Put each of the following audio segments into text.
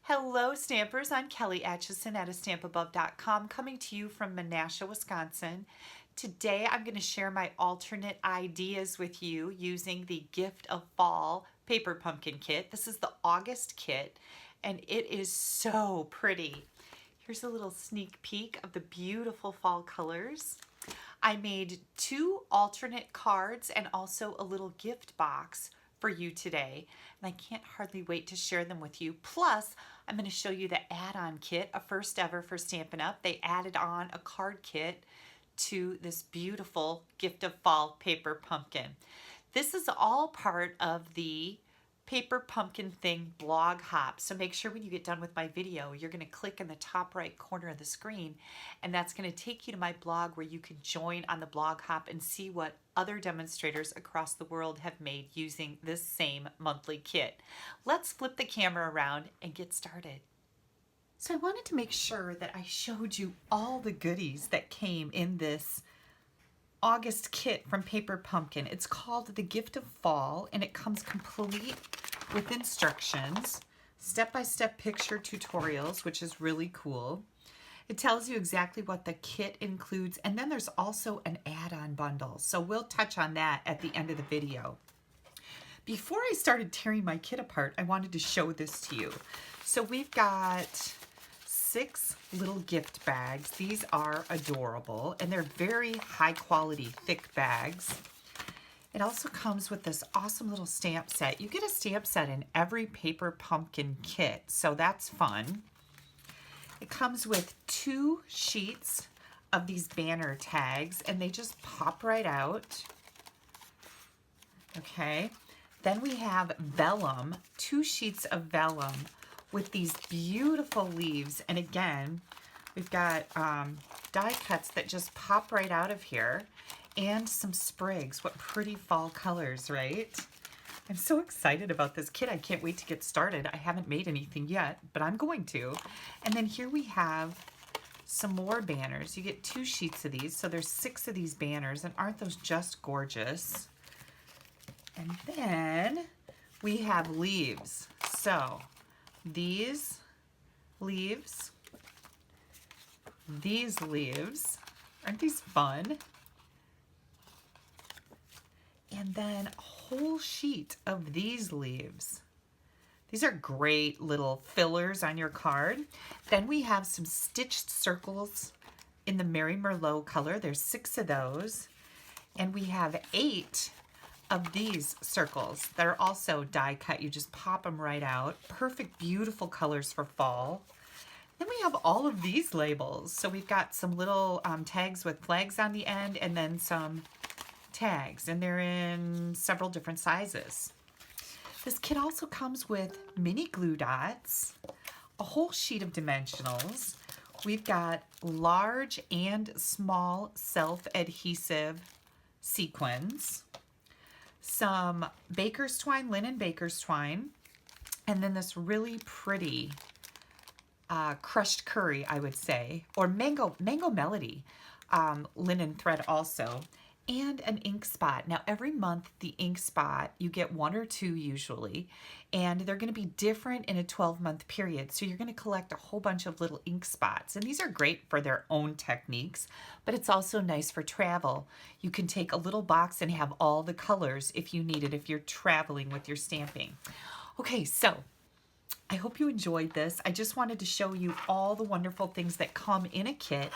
Hello Stampers, I'm Kelly Acheson at astampabove.com coming to you from Menasha, Wisconsin. Today I'm going to share my alternate ideas with you using the Gift of Fall paper pumpkin kit. This is the August kit and it is so pretty. Here's a little sneak peek of the beautiful fall colors. I made 2 alternate cards and also a little gift box for you today, and I can't hardly wait to share them with you. Plus, I'm going to show you the add-on kit, a first ever for Stampin' Up. They added on a card kit to this beautiful Gift of Fall paper pumpkin. This is all part of the Paper Pumpkin Thing blog hop. So make sure when you get done with my video, you're going to click in the top right corner of the screen, and that's going to take you to my blog where you can join on the blog hop and see what other demonstrators across the world have made using this same monthly kit. Let's flip the camera around and get started. So I wanted to make sure that I showed you all the goodies that came in this August kit from Paper Pumpkin. It's called the Gift of Fall, and it comes complete with instructions, step-by-step picture tutorials, which is really cool. It tells you exactly what the kit includes, and then there's also an add-on bundle. So we'll touch on that at the end of the video. Before I started tearing my kit apart, I wanted to show this to you. So we've got 6 little gift bags. These are adorable and they're very high quality, thick bags. It also comes with this awesome little stamp set. You get a stamp set in every Paper Pumpkin kit, so that's fun. It comes with 2 sheets of these banner tags and they just pop right out. Okay, then we have vellum, 2 sheets of vellum with these beautiful leaves, and again we've got die cuts that just pop right out of here, and some sprigs. What pretty fall colors, right? I'm so excited about this kit. I can't wait to get started. I haven't made anything yet, but I'm going to. And then here we have some more banners. You get 2 sheets of these, so there's 6 of these banners, and aren't those just gorgeous? And then we have leaves. So these leaves, aren't these fun? And then a whole sheet of these leaves. These are great little fillers on your card. Then we have some stitched circles in the Mary Merlot color. There's 6 of those. And we have 8 of these circles that are also die cut. You just pop them right out. Perfect, beautiful colors for fall. Then we have all of these labels. So we've got some little tags with flags on the end, and then some tags, and they're in several different sizes. This kit also comes with mini glue dots, a whole sheet of dimensionals. We've got large and small self-adhesive sequins, some baker's twine, linen baker's twine, and then this really pretty crushed curry, I would say, or mango melody linen thread also, and an ink spot. Now every month the ink spot, you get 1 or 2 usually, and they're going to be different in a 12-month period. So you're going to collect a whole bunch of little ink spots, and these are great for their own techniques, but it's also nice for travel. You can take a little box and have all the colors if you need it, if you're traveling with your stamping. Okay, so I hope you enjoyed this. I just wanted to show you all the wonderful things that come in a kit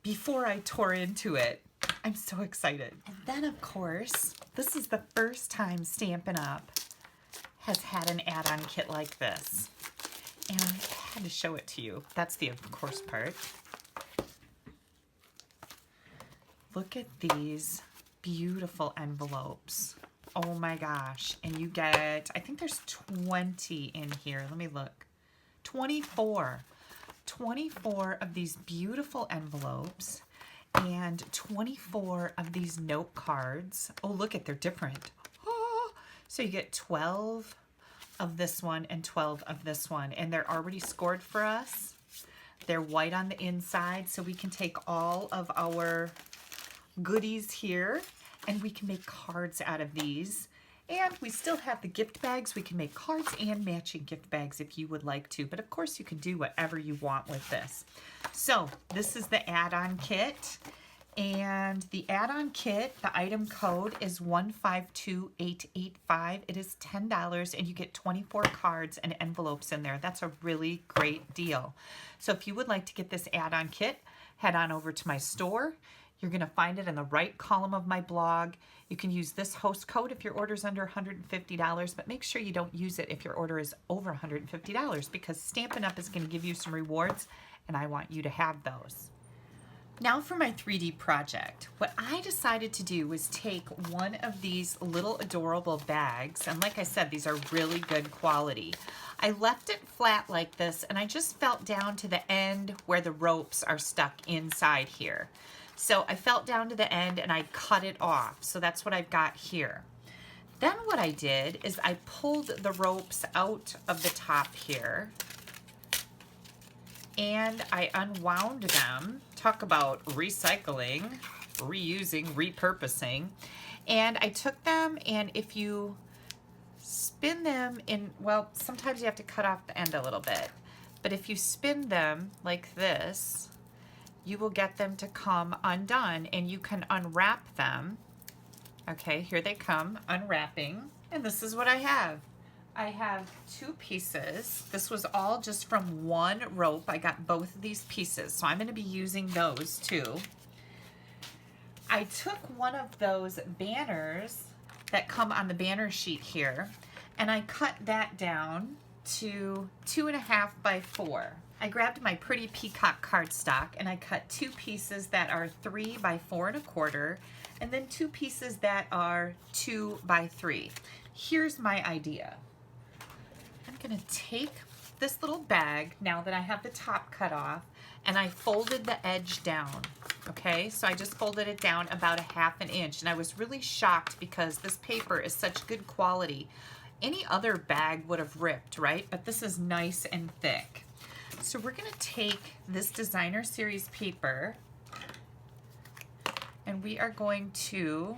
before I tore into it. I'm so excited. And then, of course, this is the first time Stampin' Up! Has had an add-on kit like this. And I had to show it to you. That's the of course part. Look at these beautiful envelopes. Oh my gosh. And you get, I think there's 20 in here. Let me look. 24. 24 of these beautiful envelopes. And 24 of these note cards. Oh, look at, they're different. Oh, so you get 12 of this one and 12 of this one. And they're already scored for us. They're white on the inside, so we can take all of our goodies here and we can make cards out of these. And we still have the gift bags. We can make cards and matching gift bags if you would like to, but of course you can do whatever you want with this. So this is the add-on kit. And the add-on kit, the item code is 152885. It is $10 and you get 24 cards and envelopes in there. That's a really great deal. So if you would like to get this add-on kit, head on over to my store. You're going to find it in the right column of my blog. You can use this host code if your order is under $150, but make sure you don't use it if your order is over $150 because Stampin' Up! Is going to give you some rewards and I want you to have those. Now for my 3D project. What I decided to do was take one of these little adorable bags, and like I said, these are really good quality. I left it flat like this, and I just felt down to the end where the ropes are stuck inside here. So I felt down to the end and I cut it off. So that's what I've got here. Then what I did is I pulled the ropes out of the top here, and I unwound them. Talk about recycling, reusing, repurposing. And I took them, and if you spin them in, well, sometimes you have to cut off the end a little bit, but if you spin them like this, you will get them to come undone, and you can unwrap them. Okay, here they come, unwrapping, and this is what I have. I have two pieces. This was all just from one rope. I got both of these pieces, so I'm going to be using those too. I took one of those banners that come on the banner sheet here, and I cut that down to 2.5 by 4. I grabbed my pretty peacock cardstock and I cut two pieces that are 3 by 4 1/4, and then two pieces that are 2 by 3. Here's my idea. I'm gonna take this little bag now that I have the top cut off, and I folded the edge down. Okay, so I just folded it down about 1/2 inch, and I was really shocked because this paper is such good quality. Any other bag would have ripped, right? But this is nice and thick. So we're gonna take this designer series paper and we are going to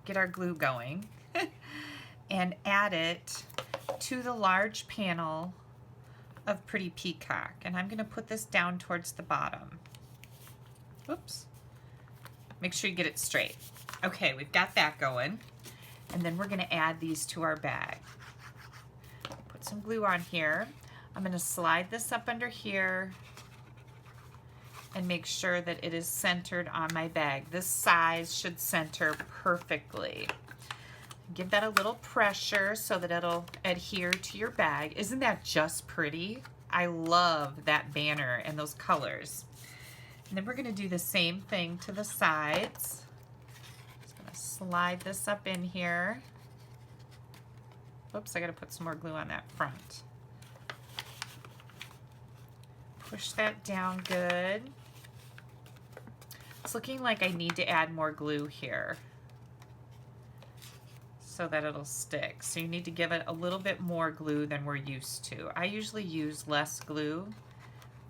get our glue going and add it to the large panel of Pretty Peacock. And I'm gonna put this down towards the bottom. Oops. Make sure you get it straight. Okay, we've got that going. And then we're gonna add these to our bag. Put some glue on here. I'm gonna slide this up under here and make sure that it is centered on my bag. This size should center perfectly. Give that a little pressure so that it'll adhere to your bag. Isn't that just pretty? I love that banner and those colors. And then we're gonna do the same thing to the sides. Just gonna slide this up in here. Oops, I gotta put some more glue on that front. Push that down good. It's looking like I need to add more glue here so that it'll stick. So you need to give it a little bit more glue than we're used to. I usually use less glue,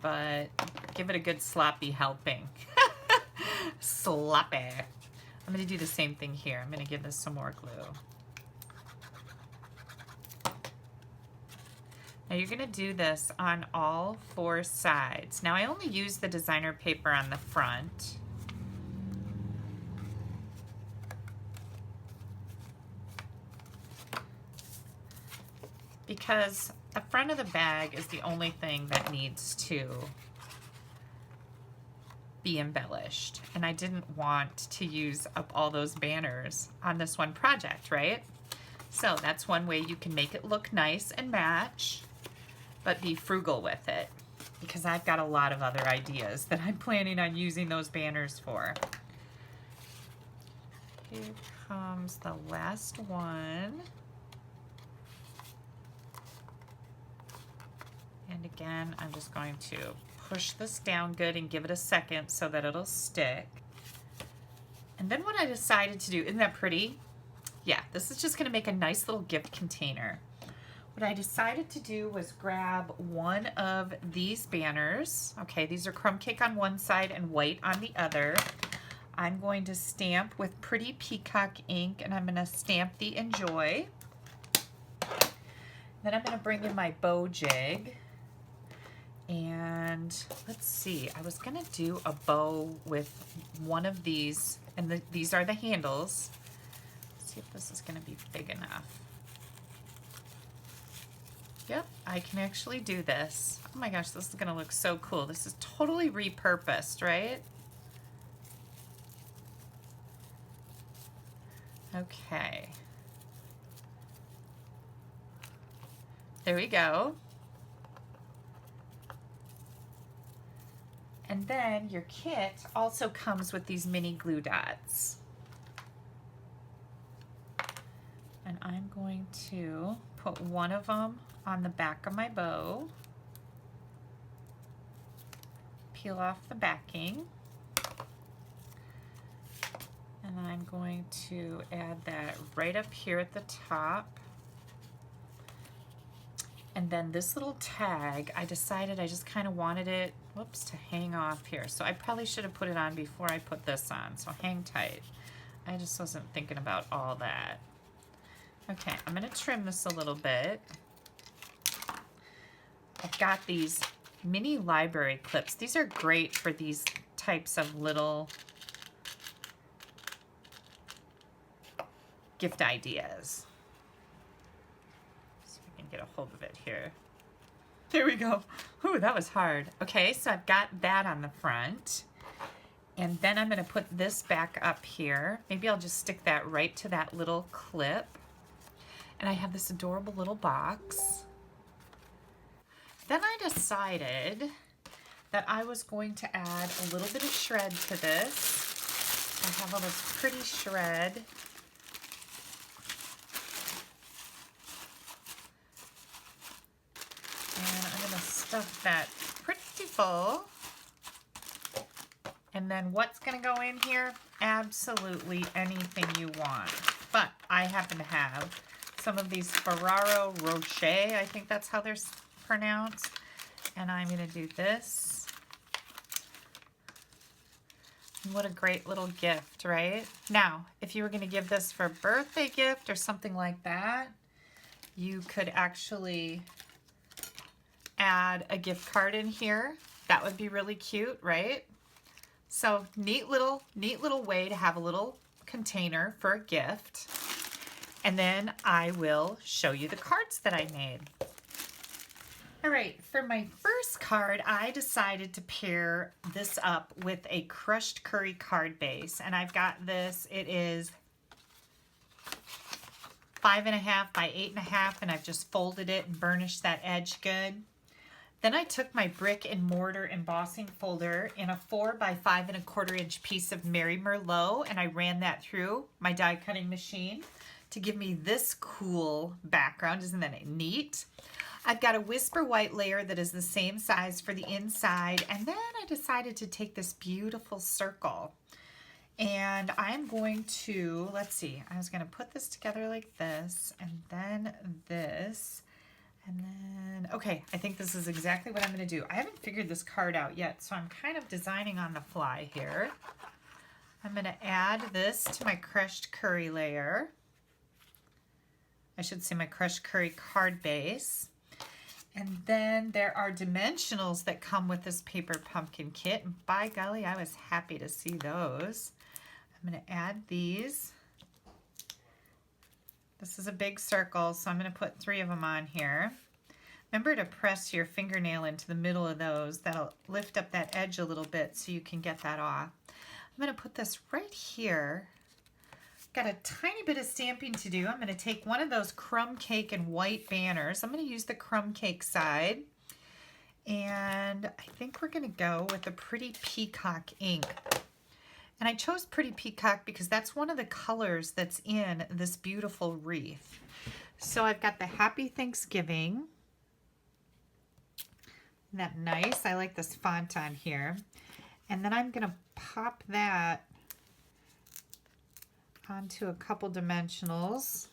but give it a good sloppy helping. Sloppy. I'm gonna do the same thing here. I'm gonna give this some more glue. Now you're gonna do this on all 4 sides. Now I only use the designer paper on the front. Because the front of the bag is the only thing that needs to be embellished. And I didn't want to use up all those banners on this one project, right? So that's one way you can make it look nice and match, but be frugal with it, because I've got a lot of other ideas that I'm planning on using those banners for. Here comes the last one. And again, I'm just going to push this down good and give it a second so that it'll stick. And then what I decided to do, isn't that pretty? Yeah, this is just gonna make a nice little gift container. What I decided to do was grab one of these banners. Okay, these are crumb cake on one side and white on the other. I'm going to stamp with Pretty Peacock ink, and I'm going to stamp the Enjoy. Then I'm going to bring in my bow jig. And let's see, I was going to do a bow with one of these, and these are the handles. Let's see if this is going to be big enough. Yep, I can actually do this. Oh my gosh, this is going to look so cool. This is totally repurposed, right? Okay. There we go. And then your kit also comes with these mini glue dots. And I'm going to put one of them on the back of my bow. Peel off the backing. And I'm going to add that right up here at the top. And then this little tag, I decided I just kind of wanted it, whoops, to hang off here. So I probably should have put it on before I put this on, so hang tight. I just wasn't thinking about all that. Okay, I'm gonna trim this a little bit. I've got these mini library clips. These are great for these types of little gift ideas. Get a hold of it here. There we go. Ooh, that was hard. Okay, so I've got that on the front. And then I'm going to put this back up here. Maybe I'll just stick that right to that little clip. And I have this adorable little box. Then I decided that I was going to add a little bit of shred to this. I have all this pretty shred. Stuff that pretty full. And then what's going to go in here? Absolutely anything you want. But I happen to have some of these Ferrero Rocher, I think that's how they're pronounced. And I'm going to do this. What a great little gift, right? Now, if you were going to give this for a birthday gift or something like that, you could actually add a gift card in here. That would be really cute, right? So neat little way to have a little container for a gift. And then I will show you the cards that I made. All right, for my first card, I decided to pair this up with a crushed curry card base. And I've got this, it is 5.5 by 8.5, and I've just folded it and burnished that edge good. Then I took my brick and mortar embossing folder in a 4 by 5.25 inch piece of Mary Merlot, and I ran that through my die cutting machine to give me this cool background. Isn't that neat? I've got a Whisper White layer that is the same size for the inside, and then I decided to take this beautiful circle. And I'm going to, let's see, I was going to put this together like this, and then this. And then, okay, I think this is exactly what I'm going to do. I haven't figured this card out yet, so I'm kind of designing on the fly here. I'm going to add this to my crushed curry layer. I should say my crushed curry card base. And then there are dimensionals that come with this paper pumpkin kit. And by golly, I was happy to see those. I'm going to add these. This is a big circle, so I'm going to put 3 of them on here. Remember to press your fingernail into the middle of those. That'll lift up that edge a little bit so you can get that off. I'm going to put this right here. Got a tiny bit of stamping to do. I'm going to take one of those crumb cake and white banners. I'm going to use the crumb cake side. And I think we're going to go with the Pretty Peacock ink. And I chose Pretty Peacock because that's one of the colors that's in this beautiful wreath. So I've got the Happy Thanksgiving. Isn't that nice? I like this font on here. And then I'm going to pop that onto a couple dimensionals.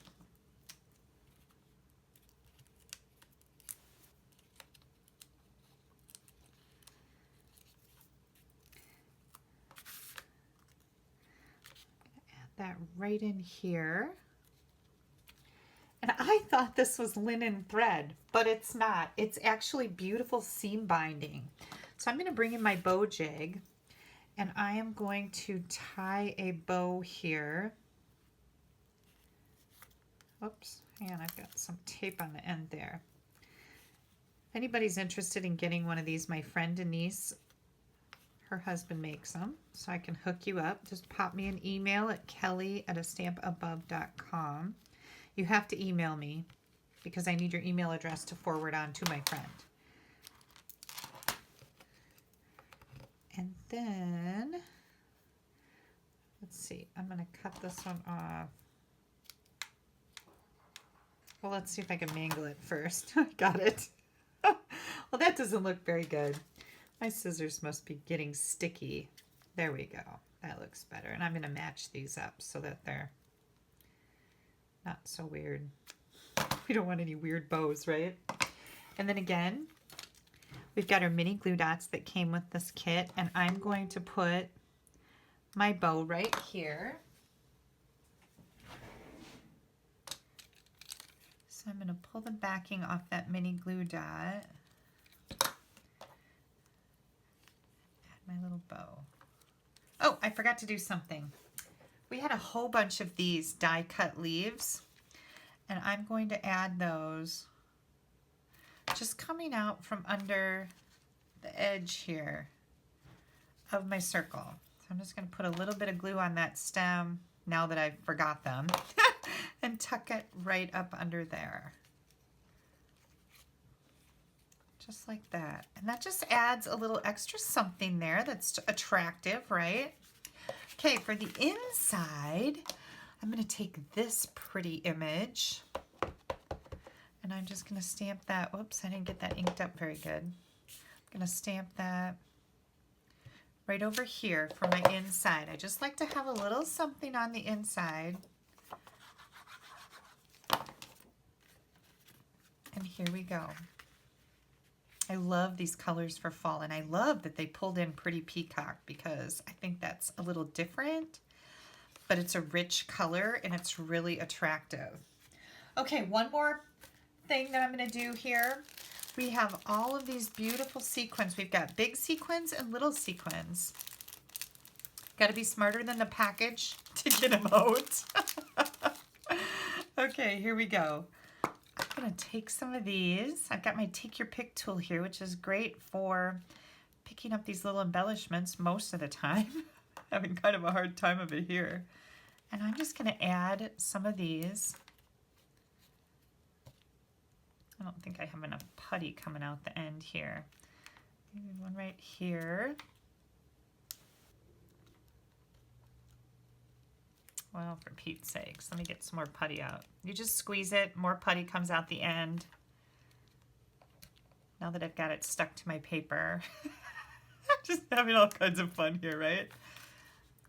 that right in here. And I thought this was linen thread, but it's not. It's actually beautiful seam binding. So I'm going to bring in my bow jig, and I am going to tie a bow here. Oops, hang on, I've got some tape on the end there. If anybody's interested in getting one of these, my friend Denise, her husband makes them, so I can hook you up. Just pop me an email at kelly@astampabove.com. You have to email me because I need your email address to forward on to my friend. And then, let's see, I'm going to cut this one off. Well, let's see if I can mangle it first. Got it. Well, that doesn't look very good. My scissors must be getting sticky. There we go. That looks better. And I'm going to match these up so that they're not so weird. We don't want any weird bows, right? And then again, we've got our mini glue dots that came with this kit, and I'm going to put my bow right here. So I'm going to pull the backing off that mini glue dot. Add my little bow. Oh, I forgot to do something. We had a whole bunch of these die cut leaves, and I'm going to add those just coming out from under the edge here of my circle. So I'm just going to put a little bit of glue on that stem now that I've forgot them and tuck it right up under there. Just like that. And that just adds a little extra something there that's attractive, right? Okay, for the inside, I'm going to take this pretty image and I'm just going to stamp that. Whoops, I didn't get that inked up very good. I'm going to stamp that right over here for my inside. I just like to have a little something on the inside. And here we go. I love these colors for fall, and I love that they pulled in Pretty Peacock because I think that's a little different, but it's a rich color and it's really attractive. Okay, one more thing that I'm going to do here. We have all of these beautiful sequins. We've got big sequins and little sequins. Got to be smarter than the package to get them out. Okay, here we go. I'm going to take some of these. I've got my Take Your Pick tool here, which is great for picking up these little embellishments most of the time. Having kind of a hard time of it here. And I'm just going to add some of these. I don't think I have enough putty coming out the end here. Maybe one right here. Well, for Pete's sakes, let me get some more putty out. You just squeeze it, more putty comes out the end. Now that I've got it stuck to my paper. I'm just having all kinds of fun here, right?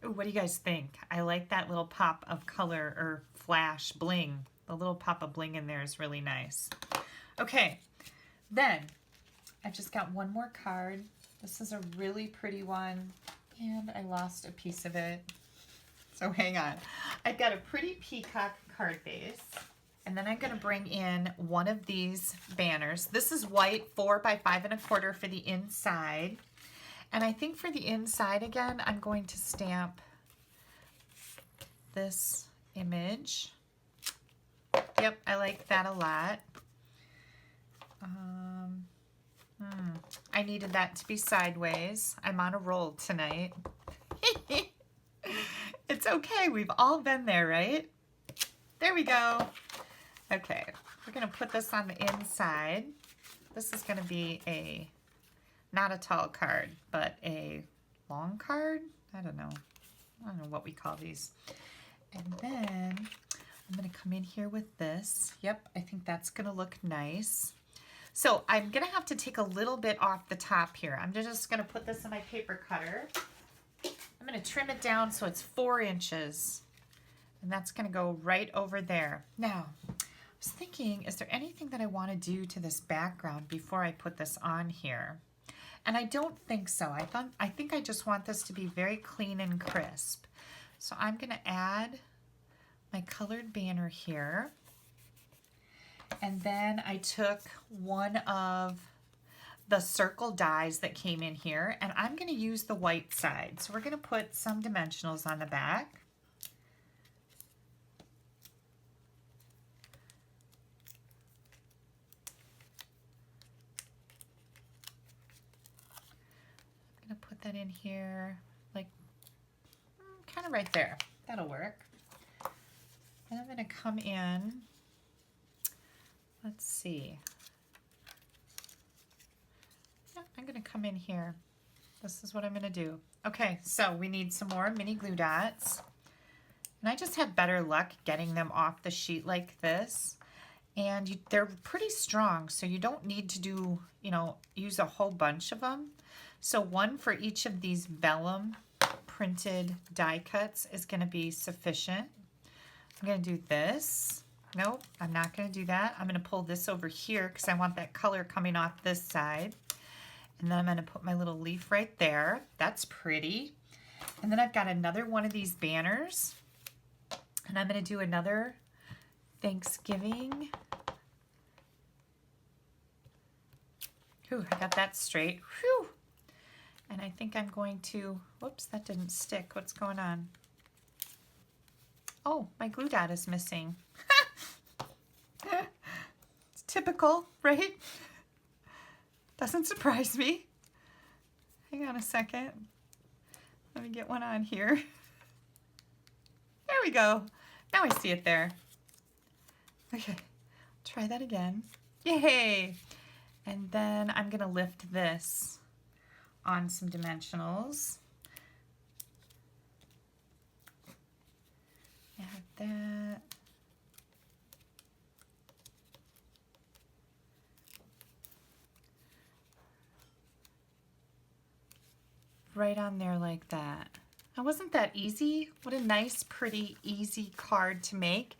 Ooh, what do you guys think? I like that little pop of color or flash bling. The little pop of bling in there is really nice. Okay, then I've just got one more card. This is a really pretty one, and I lost a piece of it. So hang on. I've got a Pretty Peacock card base, and then I'm going to bring in one of these banners. This is white, 4 by 5 1/4 for the inside. And I think for the inside again, I'm going to stamp this image. Yep, I like that a lot. I needed that to be sideways. I'm on a roll tonight. It's okay, we've all been there, right? There we go. Okay, we're gonna put this on the inside. This is gonna be not a tall card, but a long card? I don't know what we call these. And then I'm gonna come in here with this. Yep, I think that's gonna look nice. So I'm gonna have to take a little bit off the top here. I'm just gonna put this in my paper cutter. I'm going to trim it down so it's 4 inches, and that's going to go right over there. Now, I was thinking, is there anything that I want to do to this background before I put this on here? And I don't think so. I think I just want this to be very clean and crisp. So I'm going to add my colored banner here. And then I took one of the circle dies that came in here, and I'm going to use the white side. So we're going to put some dimensionals on the back. I'm going to put that in here, like kind of right there. That'll work. And I'm going to come in, let's see. Yeah, I'm going to come in here. This is what I'm going to do. Okay, so we need some more mini glue dots. And I just had better luck getting them off the sheet like this. And they're pretty strong, so you don't need to do, use a whole bunch of them. So one for each of these vellum printed die cuts is going to be sufficient. I'm going to do this. Nope, I'm not going to do that. I'm going to pull this over here because I want that color coming off this side. And then I'm going to put my little leaf right there. That's pretty. And then I've got another one of these banners. And I'm going to do another Thanksgiving. Whew, I got that straight. Whew. And I think I'm going to, whoops, that didn't stick. What's going on? Oh, my glue dot is missing. It's typical, right? Doesn't surprise me. Hang on a second. Let me get one on here. There we go. Now I see it there. Okay, try that again. Yay! And then I'm gonna lift this on some dimensionals. Add that. Right on there like that. Now, wasn't that easy? What a nice, pretty, easy card to make.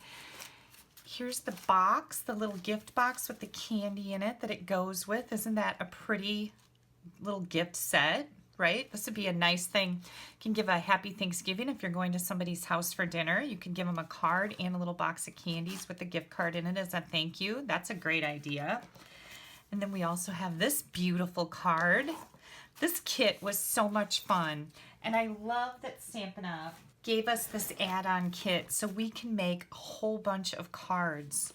Here's the box, the little gift box with the candy in it that it goes with. Isn't that a pretty little gift set, right? This would be a nice thing. You can give a happy Thanksgiving if you're going to somebody's house for dinner. You can give them a card and a little box of candies with a gift card in it as a thank you. That's a great idea. And then we also have this beautiful card. This kit was so much fun. And I love that Stampin' Up! Gave us this add-on kit so we can make a whole bunch of cards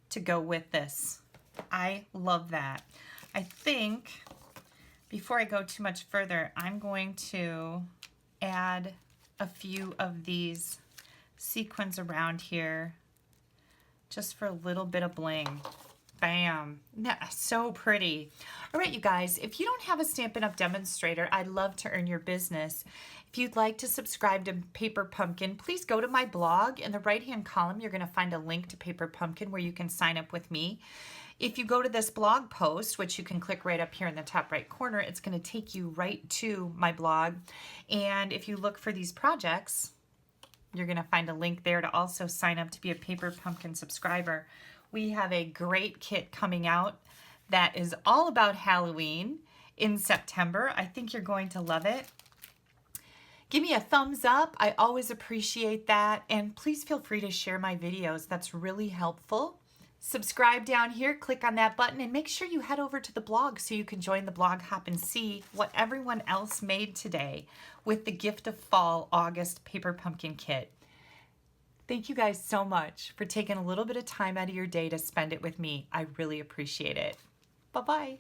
to go with this. I love that. I think before I go too much further, I'm going to add a few of these sequins around here just for a little bit of bling. Bam. So pretty. All right, you guys, if you don't have a Stampin' Up! Demonstrator, I'd love to earn your business. If you'd like to subscribe to Paper Pumpkin, please go to my blog. In the right-hand column, you're going to find a link to Paper Pumpkin where you can sign up with me. If you go to this blog post, which you can click right up here in the top right corner, it's going to take you right to my blog. And if you look for these projects, you're going to find a link there to also sign up to be a Paper Pumpkin subscriber. We have a great kit coming out that is all about Halloween in September. I think you're going to love it. Give me a thumbs up. I always appreciate that. And please feel free to share my videos. That's really helpful. Subscribe down here, click on that button, and make sure you head over to the blog so you can join the blog hop and see what everyone else made today with the Gift of Fall August Paper Pumpkin Kit. Thank you guys so much for taking a little bit of time out of your day to spend it with me. I really appreciate it. Bye-bye.